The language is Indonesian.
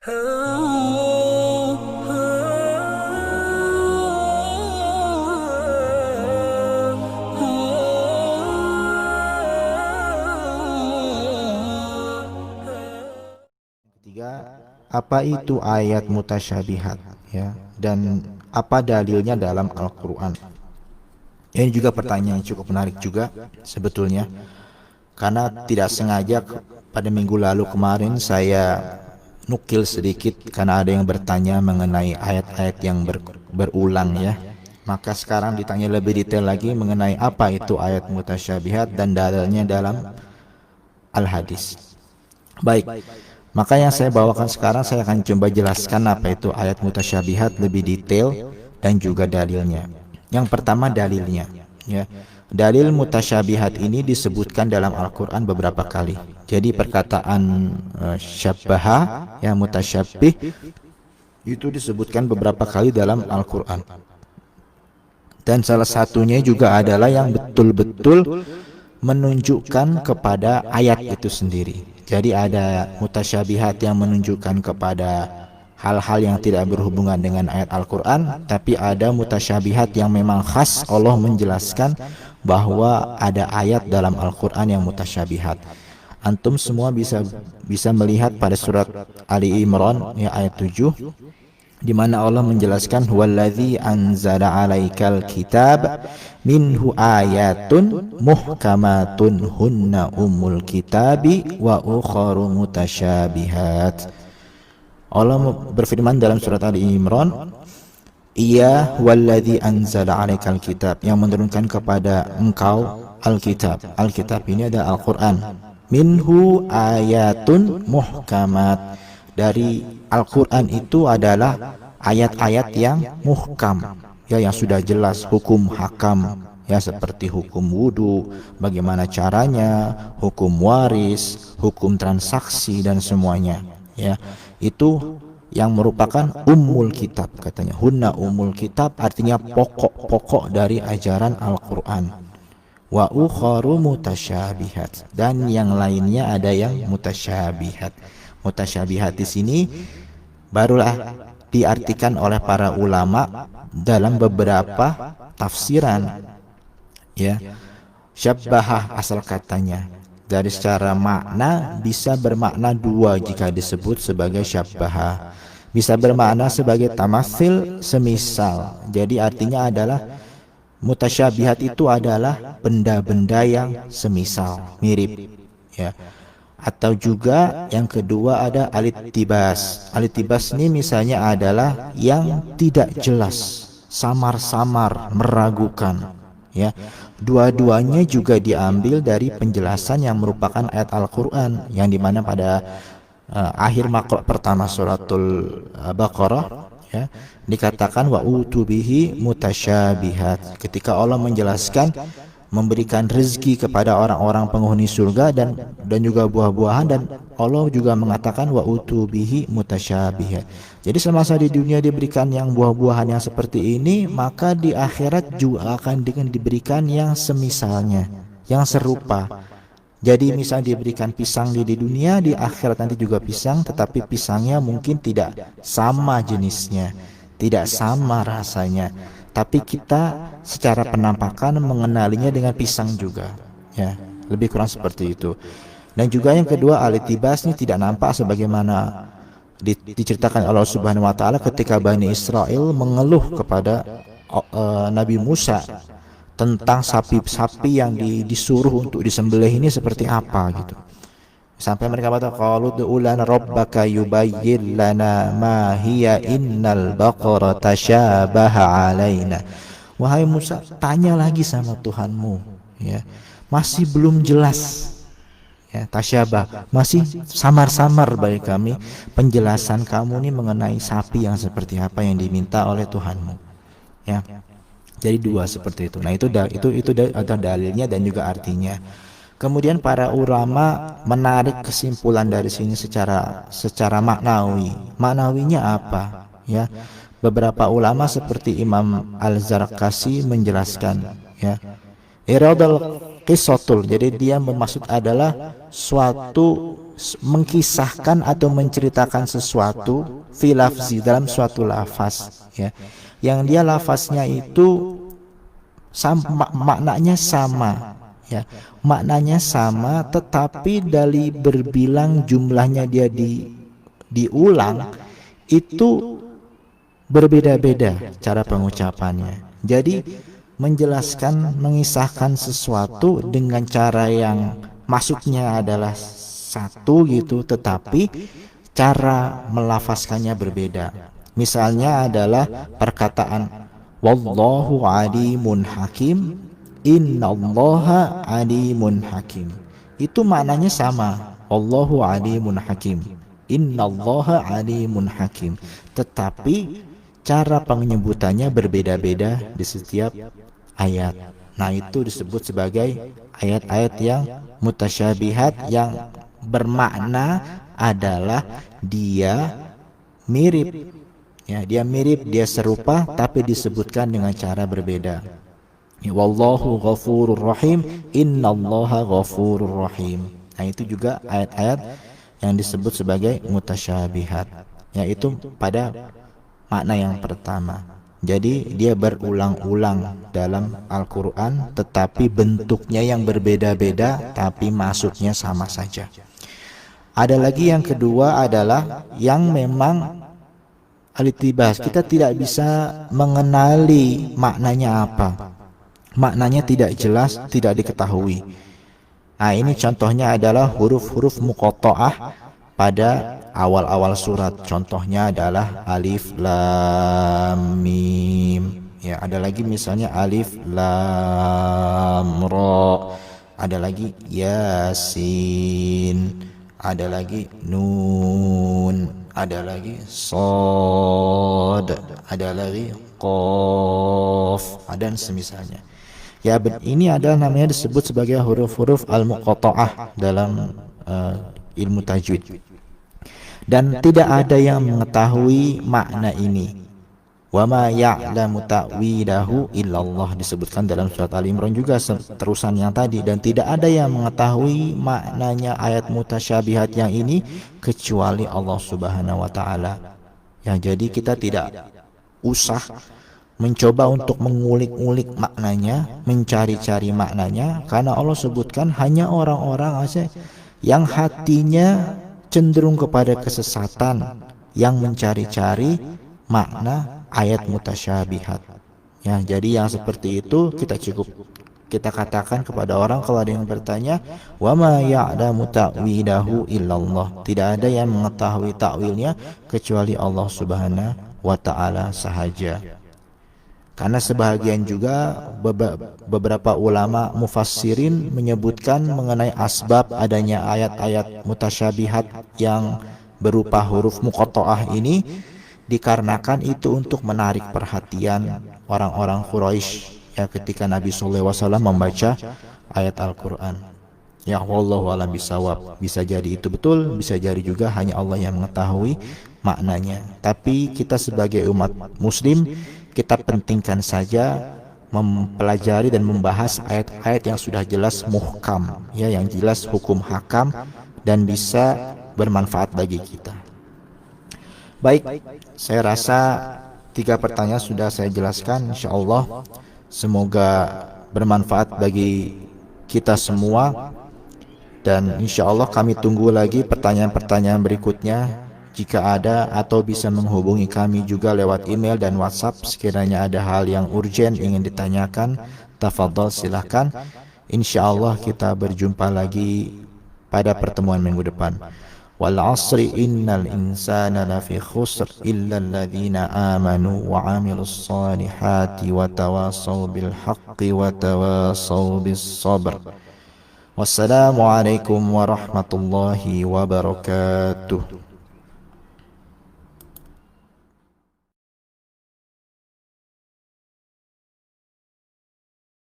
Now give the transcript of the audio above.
Ketiga, apa itu ayat mutasyabihat, ya, dan apa dalilnya dalam Al-Qur'an? Ini juga pertanyaan yang cukup menarik juga sebetulnya, karena tidak sengaja pada minggu lalu kemarin saya nukil sedikit karena ada yang bertanya mengenai ayat-ayat yang berulang, ya. Maka sekarang ditanya lebih detail lagi mengenai apa itu ayat mutasyabihat dan dalilnya dalam Al-Hadis. Baik, maka yang saya bawakan sekarang saya akan coba jelaskan apa itu ayat mutasyabihat lebih detail dan juga dalilnya. Yang pertama dalilnya, ya. Dalil mutasyabihat ini disebutkan dalam Al-Qur'an beberapa kali. Jadi perkataan syabbaha, ya, mutasyabih itu disebutkan beberapa kali dalam Al-Qur'an. Dan salah satunya juga adalah yang betul-betul menunjukkan kepada ayat itu sendiri. Jadi ada mutasyabihat yang menunjukkan kepada hal-hal yang tidak berhubungan dengan ayat Al-Quran, tapi ada mutasyabihat yang memang khas Allah menjelaskan bahwa ada ayat dalam Al-Quran yang mutasyabihat. Antum semua bisa melihat pada surat Ali Imran, ya, ayat 7, di mana Allah menjelaskan huwallazi anzala 'alaikal kitab minhu ayatun muhkamatun hunna ummul kitabi wa ukharu mutasyabihat. Allah berfirman dalam surat Ali Imran, ia huwallazi anzala 'alaikal kitab, yang menurunkan kepada engkau Alkitab. Alkitab ini ada Al-Quran. Minhu ayatun muhkamat, dari Al-Quran itu adalah ayat-ayat yang muhkam, ya, yang sudah jelas hukum hakam, ya, seperti hukum wudu, bagaimana caranya, hukum waris, hukum transaksi dan semuanya, ya. Itu yang merupakan ummul kitab, katanya. Hunna ummul kitab artinya pokok-pokok dari ajaran Al-Quran. Wa ukharu mutasyabihat, dan yang lainnya ada yang mutasyabihat. Mutasyabihat di sini barulah diartikan oleh para ulama dalam beberapa tafsiran, ya. Syabbahah asal katanya, dari secara makna bisa bermakna dua jika disebut sebagai syabbahah. Bisa bermakna sebagai tamatsil, semisal. Jadi artinya adalah mutasyabihat itu adalah benda-benda yang semisal, mirip, ya. Atau juga yang kedua ada alitibas. Alitibas ini misalnya adalah yang tidak jelas, samar-samar, meragukan, ya. Dua-duanya juga diambil dari penjelasan yang merupakan ayat Al-Quran, yang dimana pada akhir makhluk pertama suratul Baqarah, ya, dikatakan wa utubihi mutasyabihat, ketika Allah menjelaskan memberikan rezeki kepada orang-orang penghuni surga dan juga buah-buahan, dan Allah juga mengatakan wa utubihi mutasyabihat. Jadi semasa di dunia diberikan yang buah-buahan yang seperti ini, maka di akhirat juga akan diberikan yang semisalnya, yang serupa. Jadi misal diberikan pisang di dunia, di akhirat nanti juga pisang, tetapi pisangnya mungkin tidak sama jenisnya, tidak sama rasanya, tapi kita secara penampakan mengenalinya dengan pisang juga, ya, lebih kurang seperti itu. Dan juga yang kedua, alitibas ini tidak nampak sebagaimana diceritakan Allah Subhanahu wa taala ketika Bani Israel mengeluh kepada Nabi Musa tentang sapi-sapi yang disuruh untuk disembelih ini seperti apa, gitu. Sampai mereka berkata, qalu du'u lana rabbaka yubayyin lana ma hiya innal baqara tasyabaha alaina. Wahai Musa, tanya lagi sama Tuhanmu, ya. Masih belum jelas, ya, tasyabah, masih samar-samar bagi kami penjelasan kamu ini mengenai sapi yang seperti apa yang diminta oleh Tuhanmu, ya. Jadi dua seperti itu. Nah, itu ada dalilnya dan juga artinya. Kemudian para ulama menarik kesimpulan dari sini secara maknawi. Maknawinya apa? Ya, beberapa ulama seperti Imam Al-Zarqasi menjelaskan, ya, Iradal qisatul, jadi dia bermaksud adalah suatu mengkisahkan atau menceritakan sesuatu fi lafzi, dalam suatu lafaz, ya, yang dia lafaznya itu sama, maknanya sama, ya, maknanya sama, tetapi dari berbilang jumlahnya dia diulang itu berbeda-beda cara pengucapannya. Jadi menjelaskan, mengisahkan sesuatu dengan cara yang maksudnya adalah satu gitu, tetapi cara melafazkannya berbeda. Misalnya adalah perkataan wallahu alimun hakim, innallaha alimun hakim. Itu maknanya sama, wallahu alimun hakim, innallaha alimun hakim. Tetapi cara penyebutannya berbeda-beda di setiap ayat. Nah, itu disebut sebagai ayat-ayat yang mutasyabihat, yang bermakna adalah dia mirip, ya, dia mirip, dia serupa, tapi disebutkan dengan cara berbeda. Wallahu ghafurur rahim, innallaha ghafurur rahim. Nah, itu juga ayat-ayat yang disebut sebagai mutasyabihat, yaitu pada makna yang pertama. Jadi dia berulang-ulang dalam Al-Quran, tetapi bentuknya yang berbeda-beda, tapi maksudnya sama saja. Ada lagi yang kedua adalah yang memang alitibas, kita tidak bisa mengenali maknanya apa, maknanya tidak jelas, tidak diketahui. Nah, ini contohnya adalah huruf-huruf muqatta'ah pada awal-awal surat. Contohnya adalah alif lam mim. Ya, ada lagi misalnya alif lam ra. Ada lagi yasin. Ada lagi nun. Ada lagi shad. Ada lagi qaf. Dan semisalnya. Ya, ini adalah namanya disebut sebagai huruf-huruf al-muqatta'ah dalam ilmu tajwid. Dan tidak ada yang mengetahui makna ini. Wa ma ya'lamu ta'wilahu illallah, disebutkan dalam surat Al-Imran juga terusan yang tadi. Dan tidak ada yang mengetahui maknanya ayat mutasyabihat yang ini kecuali Allah Subhanahu wa taala. Ya, jadi kita tidak usah mencoba untuk mengulik-ulik maknanya, mencari-cari maknanya, karena Allah sebutkan hanya orang-orang yang hatinya cenderung kepada kesesatan, yang mencari-cari makna ayat mutasyabihat. Ya, jadi yang seperti itu kita katakan kepada orang kalau ada yang bertanya, wa ma ya'lamu ta'wilahu illallah, tidak ada yang mengetahui takwilnya kecuali Allah Subhanahu wa taala sahaja. Karena sebahagian juga beberapa ulama mufassirin menyebutkan mengenai asbab adanya ayat-ayat mutasyabihat yang berupa huruf muqatta'ah ini, dikarenakan itu untuk menarik perhatian orang-orang Quraisy, ya, ketika Nabi SAW membaca ayat Al-Quran. Ya, wallahu a'lam bishawab. Bisa jadi itu betul, bisa jadi juga hanya Allah yang mengetahui maknanya. Tapi kita sebagai umat muslim, kita pentingkan saja mempelajari dan membahas ayat-ayat yang sudah jelas muhkam, ya, yang jelas hukum hakam dan bisa bermanfaat bagi kita. Baik, saya rasa 3 pertanyaan sudah saya jelaskan. InsyaAllah semoga bermanfaat bagi kita semua. Dan InsyaAllah kami tunggu lagi pertanyaan-pertanyaan berikutnya. Jika ada, atau bisa menghubungi kami juga lewat email dan WhatsApp sekiranya ada hal yang urgent ingin ditanyakan. Tafadhol, silahkan. InsyaAllah kita berjumpa lagi pada pertemuan minggu depan. Wal asri innal insana lafi khusr illa alladhina amanu wa amilus salihati wa tawasaw bil haqqi wa tawasaw bis sabr. Wassalamualaikum warahmatullahi wabarakatuh.